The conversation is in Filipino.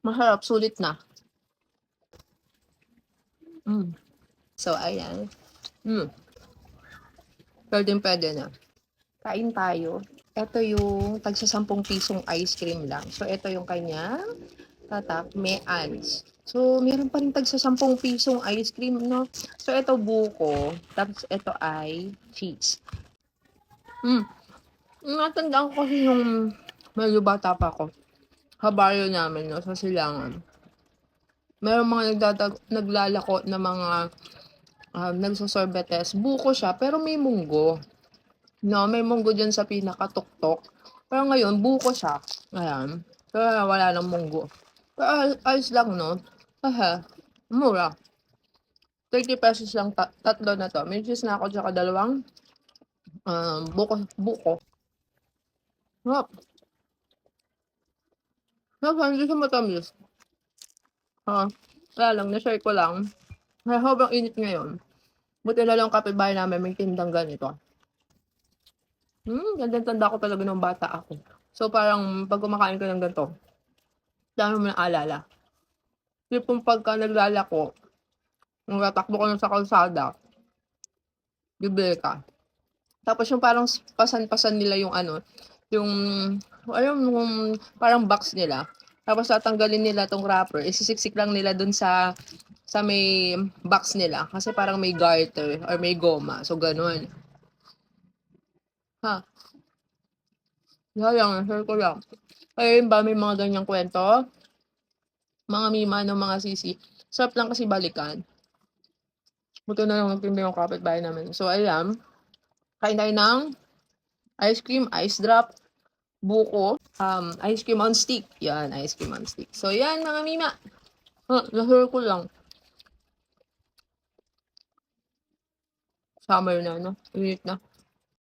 Masarap, sulit na. So, ayan. Pwedeng-pwede na. Kain tayo. Ito yung tagsa 10 pisong ice cream lang. So, ito yung kanya tatak, means. So, meron pa rin tagsa 10 pisong ice cream, no? So, ito buko. Tapos, ito ay cheese. Natandaan ko kasi yung medyo bata pa ako. Kabaryo namin, no? Sa Silangan. Meron mga naglalako na mga nagsosorbetes. Buko siya, pero may munggo. No, may munggo dyan sa pinakatuktok. Pero ngayon, buko siya. Ayan. Pero wala nang munggo. Pero ayos lang, no? Aha. Mura. 30 pesos lang tatlo na to. May cheese na ako tsaka dalawang buko. Hop. Hindi siya matamis. Kaya lang, na-share ko lang. Kaya sobrang init ngayon. Buti na lang kapitbahay namin may tindang ganito. Gandang-tanda ko talaga nung bata ako. So, parang pag kumakain ko ng ganito, dami mo na alala. Tipong pagka naglalako, nagtatakbo ka na sa kalsada, bibili ka. Tapos yung parang pasan-pasan nila yung yung, yung parang box nila. Tapos tatanggalin nila tong wrapper, isisiksik lang nila dun sa may box nila. Kasi parang may garter or may goma. So, ganun. Ha? Yan, share ko lang. Ayun ba, may mga ganyang kwento? Mga mima ng mga sisi. Sarap lang kasi balikan. Buto na lang nagtindi yung kapitbahay namin. So, ayan. Kain tayo ng ice cream, ice drop, buko, ice cream on stick. Yan, ice cream on stick. So, yan mga mima. Nahir ko lang. Summer na, no? Init na.